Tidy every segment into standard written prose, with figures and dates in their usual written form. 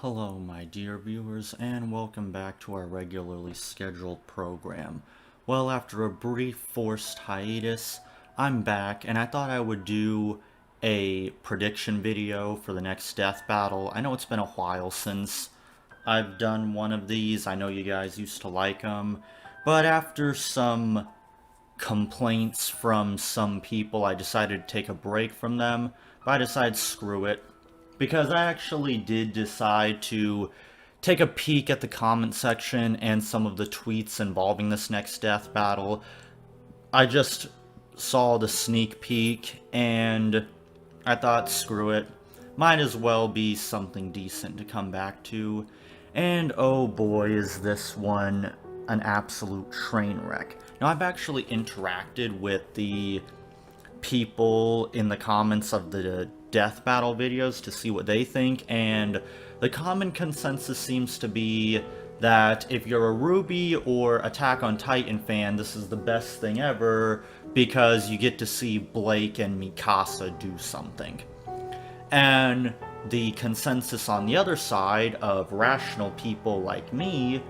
Hello, my dear viewers, and welcome back to our regularly scheduled program. Well, after a brief forced hiatus, I'm back, and I thought I would do a prediction video for the next death battle. I know it's been a while since I've done one of these. I know you guys used to like them, but after some complaints from some people, I decided to take a break from them. But I decided screw it, because I actually did decide to take a peek at the comment section and some of the tweets involving this next death battle. I just saw the sneak peek and I thought, screw it. Might as well be something decent to come back to. And oh boy, is this one an absolute train wreck. Now, I've actually interacted with the people in the comments of the death battle videos to see what they think, and the common consensus seems to be that if you're a Ruby or Attack on Titan fan, this is the best thing ever because you get to see Blake and Mikasa do something. And the consensus on the other side of rational people like me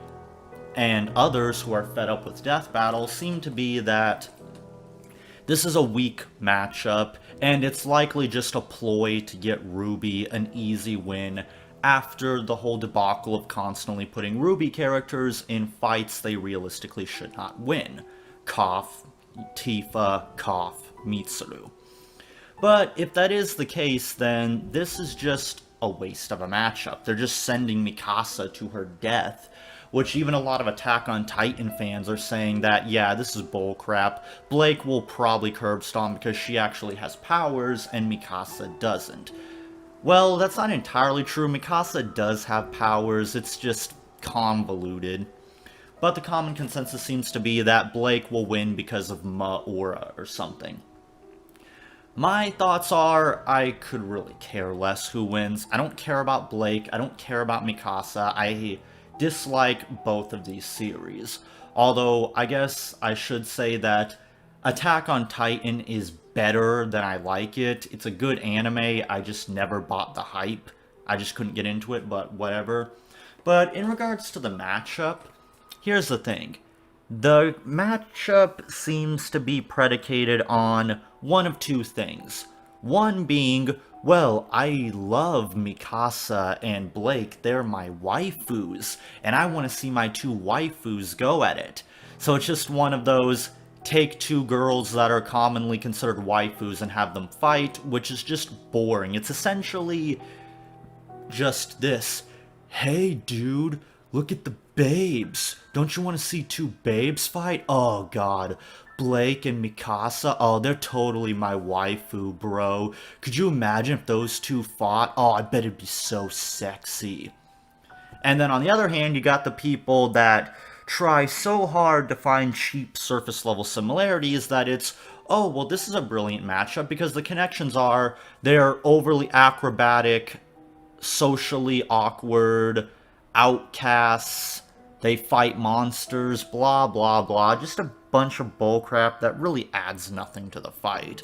and others who are fed up with death battles seem to be that this is a weak matchup, and it's likely just a ploy to get Ruby an easy win after the whole debacle of constantly putting Ruby characters in fights they realistically should not win. Cough, Tifa, cough, Mitsuru. But if that is the case, then this is just a waste of a matchup. They're just sending Mikasa to her death, which even a lot of Attack on Titan fans are saying that, yeah, this is bullcrap. Blake will probably curb stomp because she actually has powers and Mikasa doesn't. Well, that's not entirely true. Mikasa does have powers, it's just convoluted. But the common consensus seems to be that Blake will win because of Ma-Aura or something. My thoughts are, I could really care less who wins. I don't care about Blake, I don't care about Mikasa, I dislike both of these series. Although, I guess I should say that Attack on Titan is better than I like it. It's a good anime, I just never bought the hype. I just couldn't get into it, but whatever. But in regards to the matchup, here's the thing. The matchup seems to be predicated on one of two things. One being, well, I love Mikasa and Blake, they're my waifus, and I want to see my two waifus go at it. So it's just one of those, take two girls that are commonly considered waifus and have them fight, which is just boring. It's essentially just this, hey dude, look at the babes. Don't you want to see two babes fight? Oh god. Blake and Mikasa, oh, they're totally my waifu, bro. Could you imagine if those two fought? Oh, I bet it'd be so sexy. And then on the other hand, you got the people that try so hard to find cheap surface level similarities that it's, oh, well, this is a brilliant matchup because the connections are they're overly acrobatic, socially awkward, outcasts, they fight monsters, blah blah blah, just a bunch of bullcrap that really adds nothing to the fight.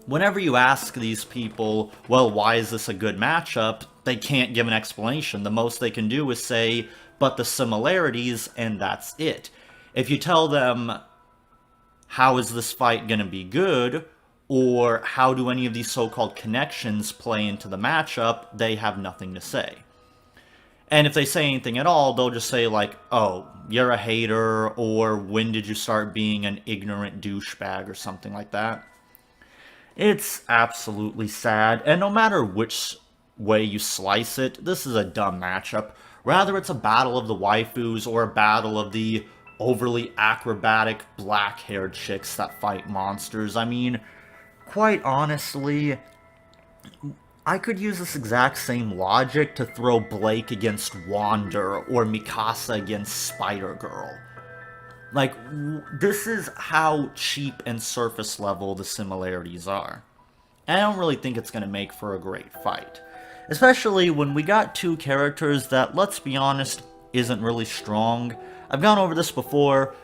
Whenever you ask these people, well, why is this a good matchup, they can't give an explanation. The most they can do is say, but the similarities, and that's it. If you tell them, how is this fight gonna be good, or how do any of these so-called connections play into the matchup, they have nothing to say. And if they say anything at all, they'll just say like, oh, you're a hater, or when did you start being an ignorant douchebag, or something like that. It's absolutely sad, and no matter which way you slice it, this is a dumb matchup. Rather it's a battle of the waifus, or a battle of the overly acrobatic black-haired chicks that fight monsters. I mean, quite honestly, I could use this exact same logic to throw Blake against Wander or Mikasa against Spider-Girl. Like, this is how cheap and surface level the similarities are. And I don't really think it's going to make for a great fight. Especially when we got two characters that, let's be honest, isn't really strong. I've gone over this before.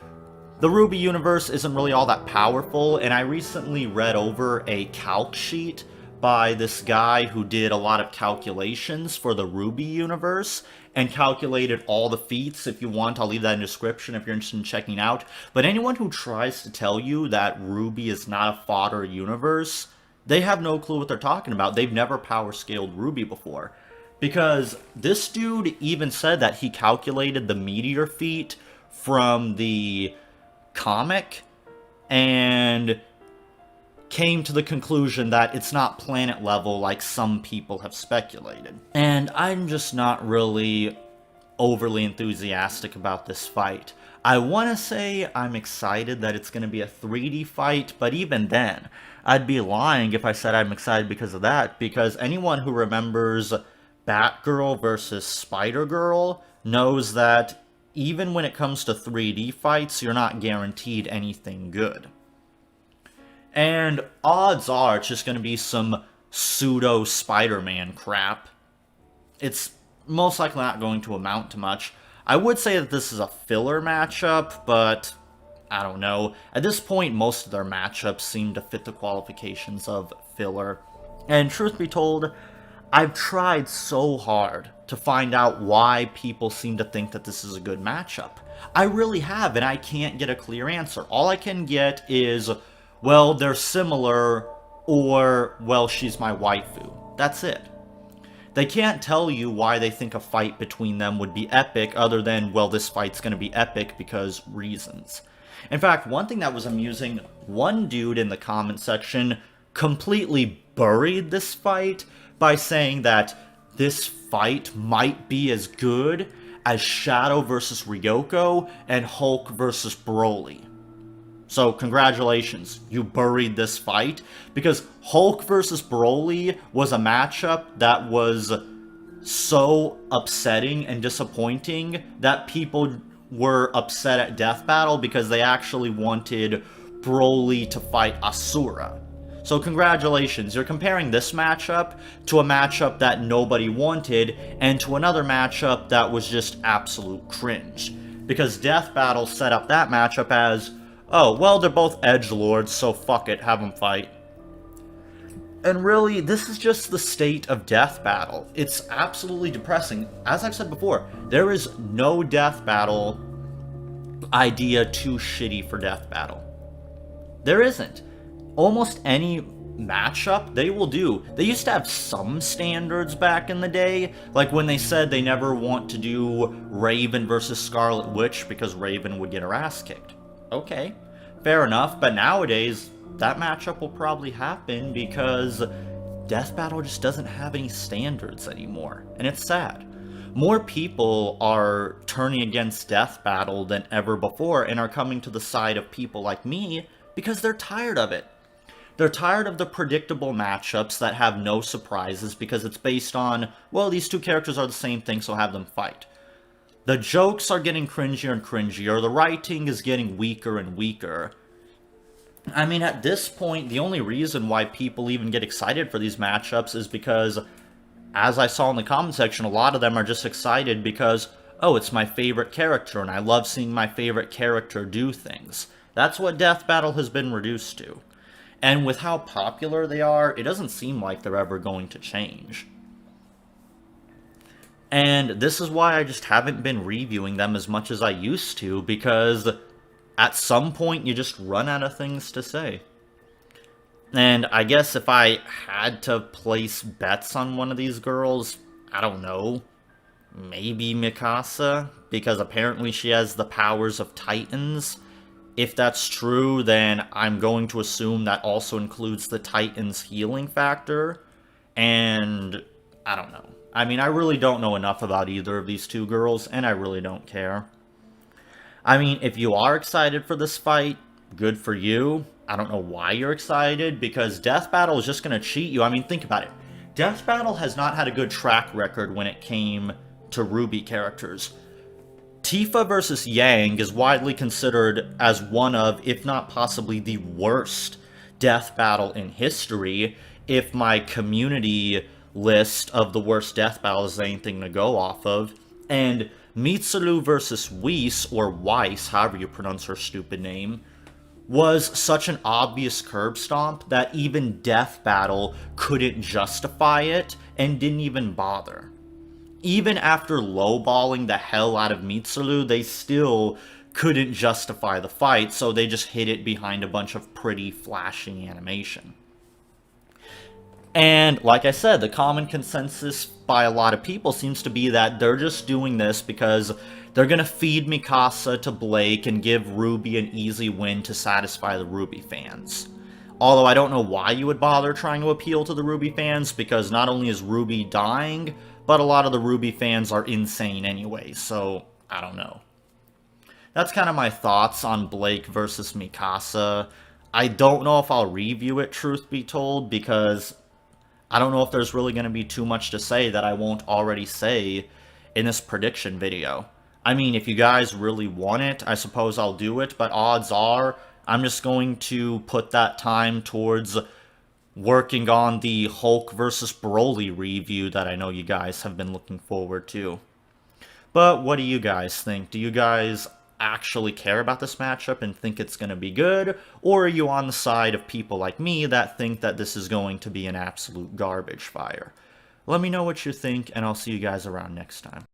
The Ruby universe isn't really all that powerful, and I recently read over a calc sheet by this guy who did a lot of calculations for the Ruby universe and calculated all the feats. If you want, I'll leave that in the description if you're interested in checking out. But anyone who tries to tell you that Ruby is not a fodder universe, they have no clue what they're talking about. They've never power scaled Ruby before. Because this dude even said that he calculated the meteor feat from the comic and came to the conclusion that it's not planet level like some people have speculated. And I'm just not really overly enthusiastic about this fight. I want to say I'm excited that it's going to be a 3D fight, but even then, I'd be lying if I said I'm excited because of that, because anyone who remembers Batgirl versus Spider-Girl knows that even when it comes to 3D fights, you're not guaranteed anything good. And odds are it's just going to be some pseudo Spider-Man crap. It's most likely not going to amount to much. I would say that this is a filler matchup, but I don't know. At this point, most of their matchups seem to fit the qualifications of filler. And truth be told, I've tried so hard to find out why people seem to think that this is a good matchup. I really have, and I can't get a clear answer. All I can get is, well, they're similar, or, well, she's my waifu. That's it. They can't tell you why they think a fight between them would be epic, other than, well, this fight's gonna be epic because reasons. In fact, one thing that was amusing, one dude in the comment section completely buried this fight by saying that this fight might be as good as Shadow versus Ryoko and Hulk versus Broly. So congratulations, you buried this fight, because Hulk versus Broly was a matchup that was so upsetting and disappointing that people were upset at Death Battle because they actually wanted Broly to fight Asura. So congratulations, you're comparing this matchup to a matchup that nobody wanted and to another matchup that was just absolute cringe. Because Death Battle set up that matchup as, oh, well, they're both edgelords, so fuck it, have them fight. And really, this is just the state of Death Battle. It's absolutely depressing. As I've said before, there is no Death Battle idea too shitty for Death Battle. There isn't. Almost any matchup they will do. They used to have some standards back in the day, like when they said they never want to do Raven versus Scarlet Witch because Raven would get her ass kicked. Okay, fair enough, but nowadays, that matchup will probably happen because Death Battle just doesn't have any standards anymore, and it's sad. More people are turning against Death Battle than ever before and are coming to the side of people like me because they're tired of it. They're tired of the predictable matchups that have no surprises because it's based on, well, these two characters are the same thing, so have them fight. The jokes are getting cringier and cringier, the writing is getting weaker and weaker. I mean, at this point, the only reason why people even get excited for these matchups is because, as I saw in the comment section, a lot of them are just excited because, oh, it's my favorite character, and I love seeing my favorite character do things. That's what Death Battle has been reduced to. And with how popular they are, it doesn't seem like they're ever going to change. And this is why I just haven't been reviewing them as much as I used to, because at some point you just run out of things to say. And I guess if I had to place bets on one of these girls, I don't know, maybe Mikasa, because apparently she has the powers of Titans. If that's true, then I'm going to assume that also includes the Titan's healing factor, and I don't know. I mean, I really don't know enough about either of these two girls, and I really don't care. I mean, if you are excited for this fight, good for you. I don't know why you're excited, because Death Battle is just going to cheat you. I mean, think about it. Death Battle has not had a good track record when it came to Ruby characters. Tifa versus Yang is widely considered as one of, if not possibly the worst Death Battle in history, if my community list of the worst Death Battles is anything to go off of. And Mitsuru versus Whis, or Weiss, however you pronounce her stupid name, was such an obvious curb stomp that even Death Battle couldn't justify it and didn't even bother. Even after lowballing the hell out of Mitsuru, they still couldn't justify the fight, so they just hid it behind a bunch of pretty flashing animation. And like I said, the common consensus by a lot of people seems to be that they're just doing this because they're going to feed Mikasa to Blake and give Ruby an easy win to satisfy the Ruby fans. Although I don't know why you would bother trying to appeal to the Ruby fans, because not only is Ruby dying, but a lot of the Ruby fans are insane anyway, so I don't know. That's kind of my thoughts on Blake versus Mikasa. I don't know if I'll review it, truth be told, because I don't know if there's really going to be too much to say that I won't already say in this prediction video. I mean, if you guys really want it, I suppose I'll do it, but odds are I'm just going to put that time towards working on the Hulk versus Broly review that I know you guys have been looking forward to. But what do you guys think? Do you guys actually care about this matchup and think it's going to be good? Or are you on the side of people like me that think that this is going to be an absolute garbage fire? Let me know what you think, and I'll see you guys around next time.